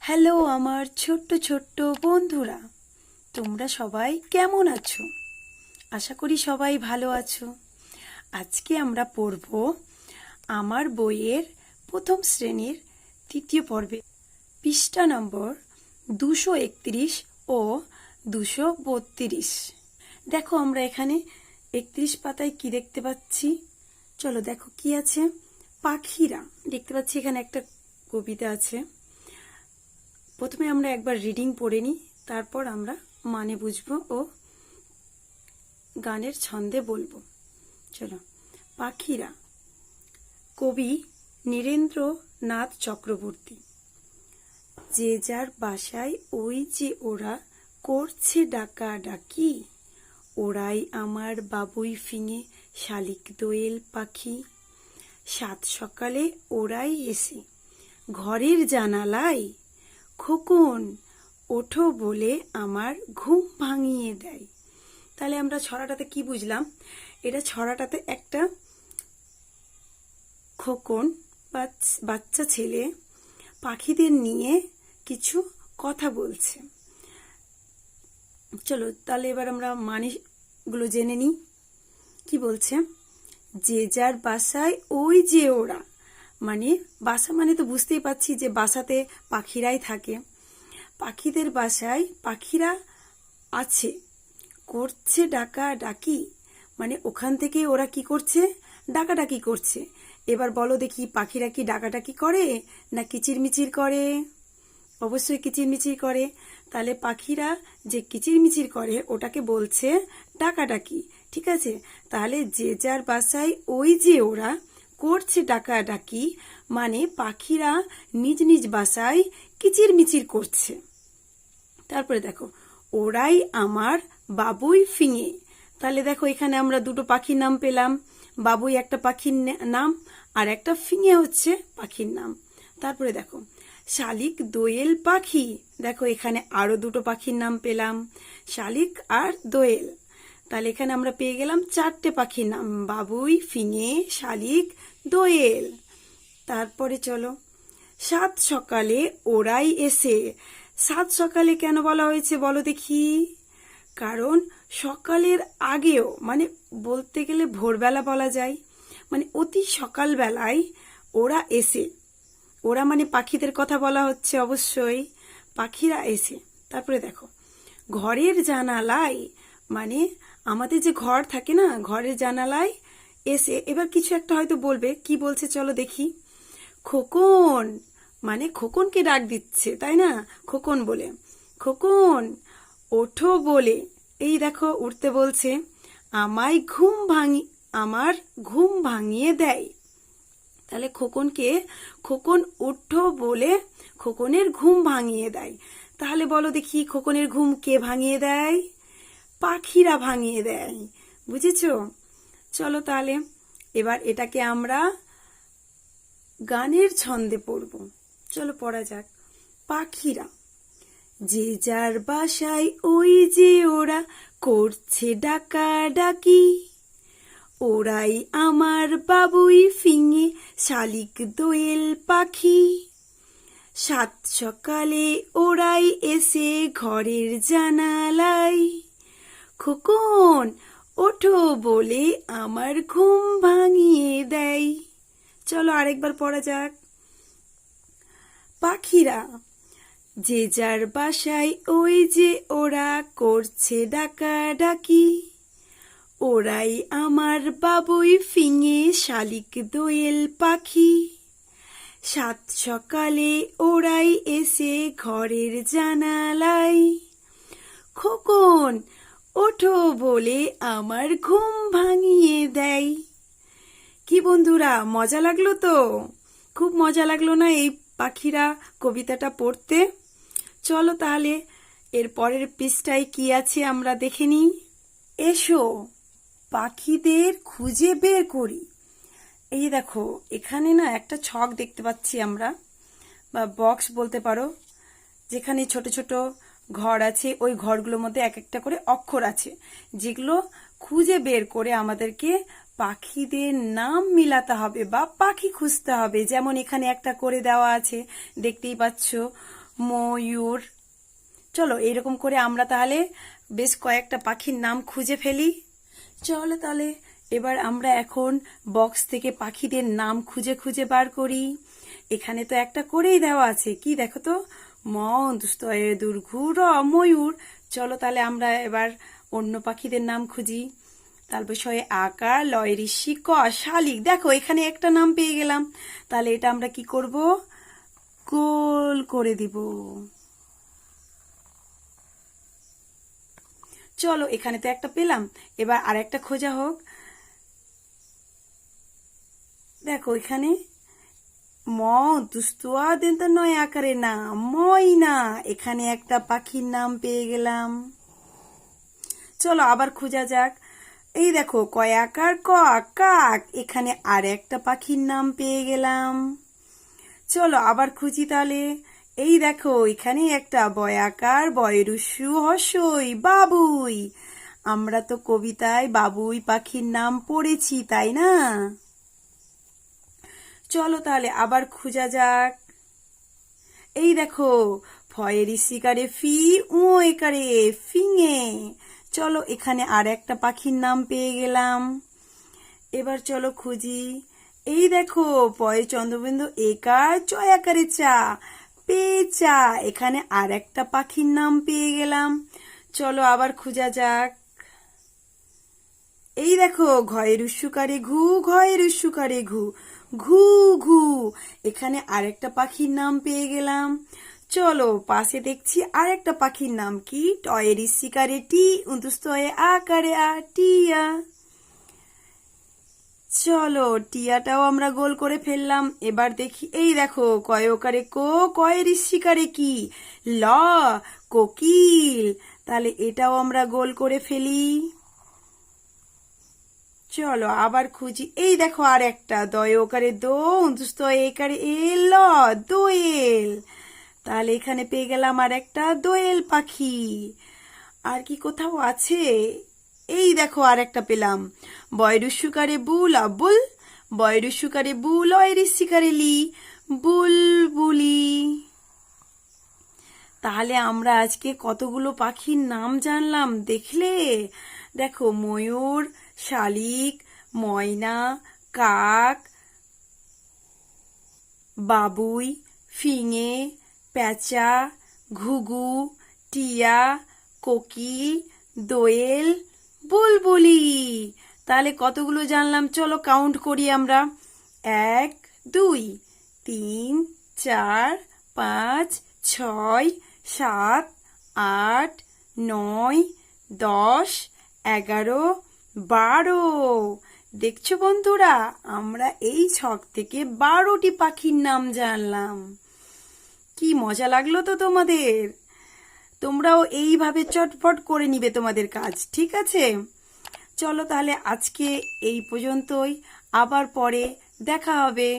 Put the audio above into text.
Hello আমার ছোট্ট ছোট্ট বন্ধুরা, তোমরা সবাই কেমন আছো? আশা করি সবাই ভালো আছো। আজকে আমরা পড়ব আমার বইয়ের প্রথম শ্রেণীর তৃতীয় পর্বে পৃষ্ঠা নম্বর 231 ও 232। দেখো আমরা এখানে 31 পাতায় কি দেখতে পাচ্ছি। চলো দেখো কি আছে। পাখিরা দেখতে পাচ্ছি, এখানে একটা কবিতা আছে। প্রথমে আমরা একবার রিডিং পড়ে নিই, তারপর আমরা মানে বুঝবো ও গানের ছন্দে বলবো। চলো। পাখিরা, কবি নীরেন্দ্রনাথ চক্রবর্তী। যে যার বাসায় ওই যে ওরা করছে ডাকাডাকি, ওরাই আমার বাবুই ফিঙে শালিক দোয়েল পাখি। সাত সকালে ওরাই এসে ঘরের জানালায় খোকন ওঠো বলে আমার ঘুম ভাঙিয়ে দেয়। তাহলে আমরা ছড়াটাতে কি বুঝলাম? এটা ছড়াটাতে একটা খোকন বাচ্চা ছেলে পাখিদের নিয়ে কিছু কথা বলছে। চলো তাহলে এবার আমরা মানেগুলো জেনে নিই। কি বলছে? যে যার বাসায় ওই যে ওরা, মানে বাসা মানে তো বুঝতেই পারছি যে বাসাতে পাখিরাই থাকে। পাখিদের বাসায় পাখিরা আছে, করছে ডাকাডাকি, মানে ওখান থেকে ওরা কি করছে? ডাকাডাকি করছে। এবার বলো দেখি, পাখিরা কি ডাকাডাকি করে না কিচিরমিচির করে? অবশ্যই কিচিরমিচির করে। তাহলে পাখিরা যে কিচিরমিচির করে ওটাকে বলছে ডাকাডাকি। ঠিক আছে, তাহলে যে যার বাসায় ওই যে ওরা করছে ডাকাডাকি, মানে পাখিরা নিজ নিজ বাসায় কিচিরমিচির করছে। তারপরে দেখো, ওরাই আমার বাবুই ফিঙে। তাহলে দেখো এখানে আমরা দুটো পাখির নাম পেলাম। বাবুই একটা পাখির নাম, আর একটা ফিঙে হচ্ছে পাখির নাম। তারপরে দেখো, শালিক দোয়েল পাখি। দেখো এখানে আরো দুটো পাখির নাম পেলাম, শালিক আর দোয়েল। তাহলে এখানে আমরা পেয়ে গেলাম চারটে পাখির নাম, বাবুই, ফিঙে, শালিক, দোয়েল। তারপরে চলো, সাত সকালে ওরাই এসে। সাত সকালে কেন বলা হয়েছে বলো দেখি? কারণ সকালের আগেও, মানে বলতে গেলে ভোরবেলা বলা যায়, মানে অতি সকালবেলায় ওরা এসে। ওরা মানে পাখিদের কথা বলা হচ্ছে, অবশ্যই পাখিরা এসে। তারপরে দেখো, ঘরের জানালায়, মানে আমাদের যে ঘর থাকে না, ঘরের জানালায় এসে। এবার কিছু একটা হয়তো বলবে, কি বলছে চলো দেখি। খোকন, মানে খোকনকে ডাক দিচ্ছে, তাই না? খোকন বলে, খোকন ওঠো বলে। এই দেখো উঠতে বলছে। আমার ঘুম ভাঙিয়ে দেয়। তাহলে খোকনকে খোকন ওঠো বলে খোকনের ঘুম ভাঙিয়ে দেয়। তাহলে বলো দেখি, খোকনের ঘুম কে ভাঙিয়ে দেয়? পাখিরা ভাঙিয়ে দেয়। বুঝেছো? চলো তাহলে এবার এটাকে আমরা গানের ছন্দে পড়ব। চলো পড়া যাক। পাখিরা, যে যার বাসায় ওই যে ওরা করছে ডাকাডাকি, ওরাই আমার বাবুই ফিঙে শালিক দোয়েল পাখি। সাত সকালে ওরাই এসে ঘরের জানালায় খোকন ওঠো বলে আমার ঘুম ভাঙিয়ে দেয়। চলো আরেকবার পড়া যাক। পাখিরা, যে যার বাসায় ওই যে ওরা করছে ডাকাডাকি, ওরাই আমার বাবুই ফিঙে শালিক দোয়েল পাখি। সাত সকালে ওরাই এসে ঘরের জানালায় খোকন ওঠো বলে আমার ঘুম ভাঙিয়ে দেয়। কি বন্ধুরা, মজা লাগলো তো? খুব মজা লাগলো না এই পাখিরা কবিতাটা পড়তে? চলো তাহলে এর পরের পৃষ্ঠায় কি আছে আমরা দেখে নিই। এসো পাখিদের খুঁজে বের করি। এই দেখো এখানে না একটা ছক দেখতে পাচ্ছি আমরা, বা বক্স বলতে পারো, যেখানে ছোট ছোট ঘর আছে। ওই ঘরগুলোর মধ্যে এক একটা করে অক্ষর আছে, যেগুলো খুঁজে বের করে আমাদেরকে পাখিদের নাম মিলাতে হবে বা পাখি খুঁজতে হবে। যেমন এখানে একটা করে দেওয়া আছে, দেখতেই পাচ্ছ, ময়ূর। চলো এরকম করে আমরা তাহলে বেশ কয়েকটা পাখির নাম খুঁজে ফেলি। চলো তাহলে এবার আমরা এখন বক্স থেকে পাখিদের নাম খুঁজে খুঁজে বার করি। এখানে তো একটা করেই দেওয়া আছে, কি দেখো তো, মস্তয়ে দুর্ঘুর ময়ূর। চলো তাহলে আমরা এবার অন্য পাখিদের নাম খুঁজি। তারপর শয়ে আকার লয় ঋষি ক শালিক। দেখো এখানে একটা নাম পেয়ে গেলাম, তাহলে এটা আমরা কি করব, গোল করে দিব। চলো এখানে তো একটা পেলাম, এবার আর একটা খোঁজা হোক। দেখো এখানে ম দুস্তোয়া দেন তো নয় আকারে না, ময়না। এখানে একটা পাখির নাম পেয়ে গেলাম। চলো আবার খোঁজা যাক। এই দেখো কয় আকার ক কাক। এখানে আর একটা পাখির নাম পেয়ে গেলাম। চলো আবার খুঁজি তাহলে। এই দেখো এখানে একটা বয়াকার বয়রুসু হসই বাবুই। আমরা তো কবিতায় বাবুই পাখির নাম পড়েছি, তাই না? চলো তাহলে আবার খুঁজা যাক। এই দেখো ফয়ের শিকারে ফি ও একারে ফিঙে। চলো এখানে আর একটা পাখির নাম পেয়ে গেলাম। এবার চলো খুঁজি। এই দেখো পয়ে চন্দ্রবিন্দু একার চয় আকারে চা পেঁচা। এখানে আর একটা পাখির নাম পেয়ে গেলাম। চলো আবার খুঁজা যাক। এই দেখো ঘয়ের উস্যুকারে ঘু ঘয়ের উস্যুকারে ঘু ঘু ঘু। এখানে আরেকটা পাখির নাম পেয়ে গেলাম। চলো পাশে দেখছি আরেকটা পাখির নাম কি, টয়ের শিকারে টি উন্তস্তয়ে আকারে আ টিয়া। চলো টিয়াটাও আমরা গোল করে ফেললাম। এবার দেখি, এই দেখো কয়কারে কো কয়ের শিকারে কি ল কোকিল। তাহলে এটাও আমরা গোল করে ফেলি। চলো আবার খুঁজি। এই দেখো আর একটা দয়কারে দো উন্তস্তয়ে একারে এল দোয়েল। তাহলে এখানে পেয়ে গেলাম আর একটা দোয়েল পাখি। আর কি কোথাও আছে? এই দেখো আর একটা পেলাম, বয়রুসুকারে বুল আবুল। বয়রুসুকারে বুল অয়রিসিকারে লি বুলবুলি। তাহলে আমরা আজকে কতগুলো পাখির নাম জানলাম দেখলে। দেখো ময়ূর, শালিক, ময়না, কাক, বাবুই, ফিঙে, পেঁচা, ঘুঘু, টিয়া, কোকিল, দোয়েল, বুলবুলি। তাহলে কতগুলো জানলাম, চলো কাউন্ট করি আমরা। 1 2 3 4 5 6 7 8 9 10 11 12। দেখছো বন্ধুরা, আমরা এই ছক থেকে 12টি পাখির নাম জানলাম। কি মজা লাগলো তো তোমাদের। তোমরাও এইভাবে চটপট করে নিবে তোমাদের কাজ, ঠিক আছে? চলো তাহলে আজকে এই পর্যন্তই, আবার পরে দেখা হবে।